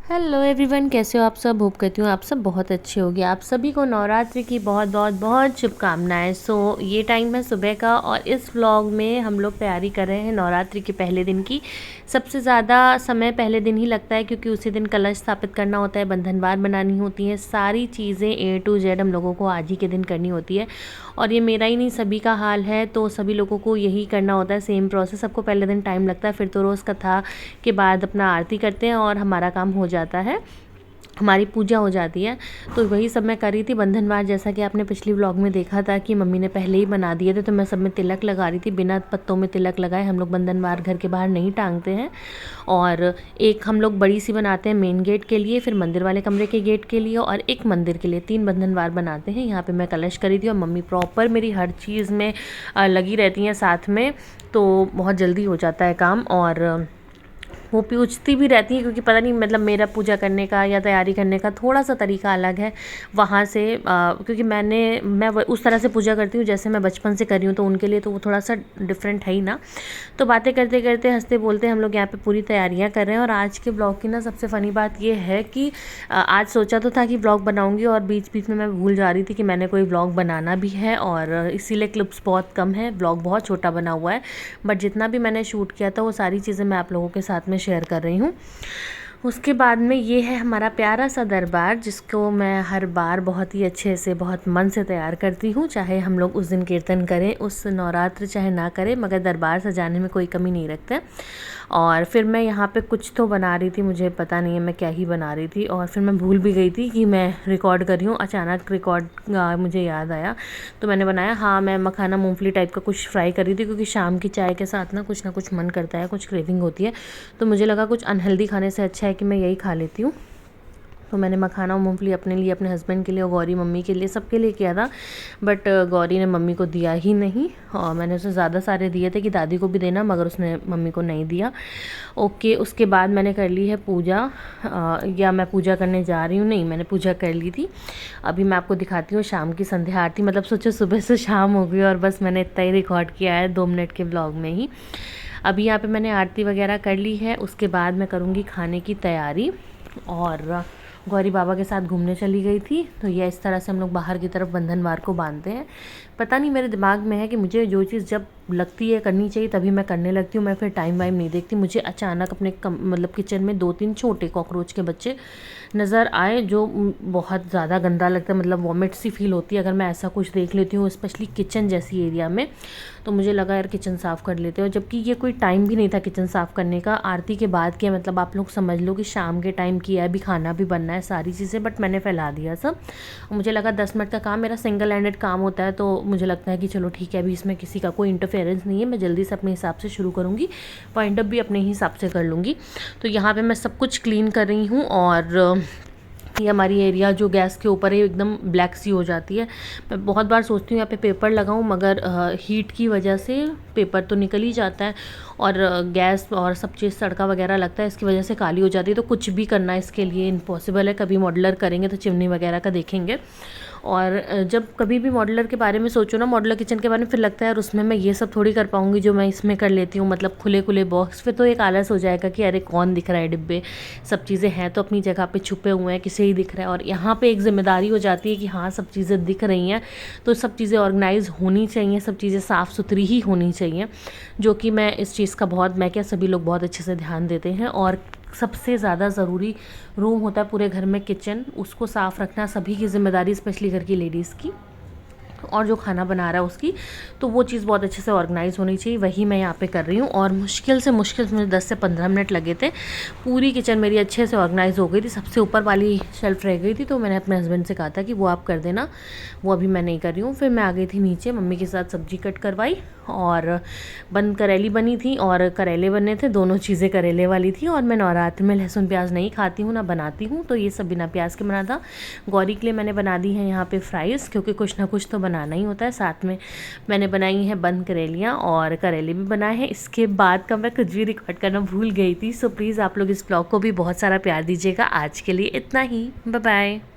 Hello everyone, कैसे हो आप सब। होप करती हूँ आप सब बहुत अच्छे होंगे। आप सभी को नवरात्रि की बहुत बहुत बहुत शुभकामनाएं। ये टाइम है सुबह का और इस व्लॉग में हम लोग तैयारी कर रहे हैं नवरात्रि के पहले दिन की। सबसे ज़्यादा समय पहले दिन ही लगता है क्योंकि उसी दिन कलश स्थापित करना होता है, बंधनवार बनानी होती है, सारी चीज़ें A to Z हम लोगों को आज ही के दिन करनी होती है। और ये मेरा ही नहीं सभी का हाल है, तो सभी लोगों को यही करना होता है, सेम प्रोसेस। सबको पहले दिन टाइम लगता है, फिर तो रोज़ कथा के बाद अपना आरती करते हैं और हमारा काम हो जाता है, हमारी पूजा हो जाती है। तो वही सब मैं कर रही थी। बंधनवार जैसा कि आपने पिछली व्लॉग में देखा था कि मम्मी ने पहले ही बना दिए थे, तो मैं सब में तिलक लगा रही थी। बिना पत्तों में तिलक लगाए हम लोग बंधनवार घर के बाहर नहीं टांगते हैं। और एक हम लोग बड़ी सी बनाते हैं मेन गेट के लिए, फिर मंदिर वाले कमरे के गेट के लिए और एक मंदिर के लिए। 3 बंधनवार बनाते हैं। यहाँ पर मैं कलश करी थी और मम्मी प्रॉपर मेरी हर चीज़ में लगी रहती हैं साथ में, तो बहुत जल्दी हो जाता है काम। और वो पूछती भी रहती है क्योंकि पता नहीं, मतलब मेरा पूजा करने का या तैयारी करने का थोड़ा सा तरीका अलग है वहाँ से, क्योंकि मैं उस तरह से पूजा करती हूँ जैसे मैं बचपन से कर रही हूँ, तो उनके लिए तो वो थोड़ा सा डिफरेंट है ही ना। तो बातें करते करते हंसते बोलते हम लोग यहाँ पे पूरी तैयारियाँ कर रहे हैं। और आज के ब्लॉग की ना सबसे फ़नी बात ये है कि आज सोचा तो था कि ब्लॉग बनाऊँगी और बीच बीच में मैं भूल जा रही थी कि मैंने कोई ब्लॉग बनाना भी है, और इसीलिए क्लिप्स बहुत कम है, ब्लॉग बहुत छोटा बना हुआ है। बट जितना भी मैंने शूट किया था वो सारी चीज़ें मैं आप लोगों के साथ में शेयर कर रही हूँ। उसके बाद में ये है हमारा प्यारा सा दरबार, जिसको मैं हर बार बहुत ही अच्छे से, बहुत मन से तैयार करती हूँ। चाहे हम लोग उस दिन कीर्तन करें, उस नवरात्र चाहे ना करें, मगर दरबार सजाने में कोई कमी नहीं रखते। और फिर मैं यहाँ पे कुछ तो बना रही थी, मुझे पता नहीं है मैं क्या ही बना रही थी, और फिर मैं भूल भी गई थी कि मैं रिकॉर्ड कर रही हूँ। अचानक रिकॉर्ड मुझे याद आया तो मैंने बनाया। हाँ, मैं मखाना मूंगफली टाइप का कुछ फ्राई कर रही थी, क्योंकि शाम की चाय के साथ ना कुछ मन करता है, कुछ क्रेविंग होती है। तो मुझे लगा कुछ अनहेल्दी खाने से अच्छा है कि मैं यही खा लेती हूँ। तो मैंने मखाना और मूंगफली अपने लिए, अपने हस्बैंड के लिए और गौरी मम्मी के लिए, सबके लिए किया था। बट गौरी ने मम्मी को दिया ही नहीं, और मैंने उसे ज़्यादा सारे दिए थे कि दादी को भी देना, मगर उसने मम्मी को नहीं दिया। ओके, उसके बाद मैंने कर ली है पूजा, या मैं पूजा करने जा रही हूँ, नहीं मैंने पूजा कर ली थी। अभी मैं आपको दिखाती हूँ शाम की संध्या आरती। मतलब सोचो सुबह से शाम हो गई और बस मैंने इतना ही रिकॉर्ड किया है 2 मिनट के ब्लॉग में ही। अभी यहाँ पे मैंने आरती वगैरह कर ली है। उसके बाद मैं करूँगी खाने की तैयारी, और गौरी बाबा के साथ घूमने चली गई थी। तो ये इस तरह से हम लोग बाहर की तरफ बंधनवार को बांधते हैं। पता नहीं, मेरे दिमाग में है कि मुझे जो चीज़ जब लगती है करनी चाहिए तभी मैं करने लगती हूँ। मैं फिर टाइम वाइम नहीं देखती। मुझे अचानक अपने मतलब किचन में 2-3 छोटे कॉकरोच के बच्चे नज़र आए, जो बहुत ज़्यादा गंदा लगता है, मतलब वॉमिट सी फील होती है अगर मैं ऐसा कुछ देख लेती हूँ, स्पेशली किचन जैसी एरिया में। तो मुझे लगा यार किचन साफ़ कर लेते हो, जबकि ये कोई टाइम भी नहीं था किचन साफ़ करने का। आरती के बाद किया, मतलब आप लोग समझ लो कि शाम के टाइम किया है, अभी खाना भी बनना है, सारी चीज़ें, बट मैंने फैला दिया सब। मुझे लगा 10 मिनट का काम, मेरा सिंगल हैंडेड काम होता है, तो मुझे लगता है कि चलो ठीक है, अभी इसमें किसी का कोई इंटरफेरेंस नहीं है, मैं जल्दी से अपने हिसाब से शुरू करूँगी, वाइंड अप भी अपने हिसाब से कर लूँगी। तो यहाँ पे मैं सब कुछ क्लीन कर रही हूँ। और ये हमारी एरिया जो गैस के ऊपर है एकदम ब्लैक सी हो जाती है। मैं बहुत बार सोचती हूँ यहाँ पे पेपर लगाऊँ, मगर हीट की वजह से पेपर तो निकल ही जाता है, और गैस और सब चीज़ तड़का वगैरह लगता है, इसकी वजह से काली हो जाती है। तो कुछ भी करना इसके लिए इम्पॉसिबल है। कभी मॉड्यूलर करेंगे तो चिमनी वगैरह का देखेंगे। और जब कभी भी मॉड्यूलर के बारे में सोचो ना, मॉड्यूलर किचन के बारे में, फिर लगता है यार उसमें मैं ये सब थोड़ी कर पाऊँगी जो मैं इसमें कर लेती हूँ। मतलब खुले खुले बॉक्स, फिर तो एक आलस हो जाएगा कि अरे कौन दिख रहा है, डिब्बे सब चीज़ें हैं तो अपनी जगह पे छुपे हुए हैं, किसे ही दिख रहा है। और यहाँ पे एक जिम्मेदारी हो जाती है कि हाँ सब चीज़ें दिख रही हैं, तो सब चीज़ें ऑर्गेनाइज होनी चाहिए, सब चीज़ें साफ़ सुथरी ही होनी चाहिए, जो कि मैं इस चीज़ का बहुत, मैं क्या सभी लोग बहुत अच्छे से ध्यान देते हैं। और सबसे ज़्यादा ज़रूरी रूम होता है पूरे घर में किचन, उसको साफ़ रखना सभी की जिम्मेदारी, स्पेशली घर की लेडीज़ की, और जो खाना बना रहा है उसकी। तो वो चीज़ बहुत अच्छे से ऑर्गेनाइज़ होनी चाहिए, वही मैं यहाँ पे कर रही हूँ। और मुश्किल से मुझे 10 से 15 मिनट लगे थे। पूरी किचन मेरी अच्छे से ऑर्गेनाइज़ हो गई थी। सबसे ऊपर वाली शेल्फ रह गई थी, तो मैंने अपने हस्बैंड से कहा था कि वो आप कर देना, वो अभी मैं नहीं कर रही हूँ। फिर मैं आ गई थी नीचे, मम्मी के साथ सब्जी कट करवाई, और बंद करेली बनी थी और करेले बने थे, दोनों चीज़ें करेले वाली थी। और मैं नवरात्र में लहसुन प्याज नहीं खाती हूँ, ना बनाती हूँ, तो ये सब बिना प्याज के बना था। गौरी के लिए मैंने बना दी है यहाँ पे फ्राइज़, क्योंकि कुछ ना कुछ तो बनाना ही होता है। साथ में मैंने बनाई है बंद करेलियाँ, और करेले भी बनाए हैं। इसके बाद का मैं कुछ भी रिकॉर्ड करना भूल गई थी। सो प्लीज़ आप लोग इस ब्लॉग को भी बहुत सारा प्यार दीजिएगा। आज के लिए इतना ही, बाय बाय।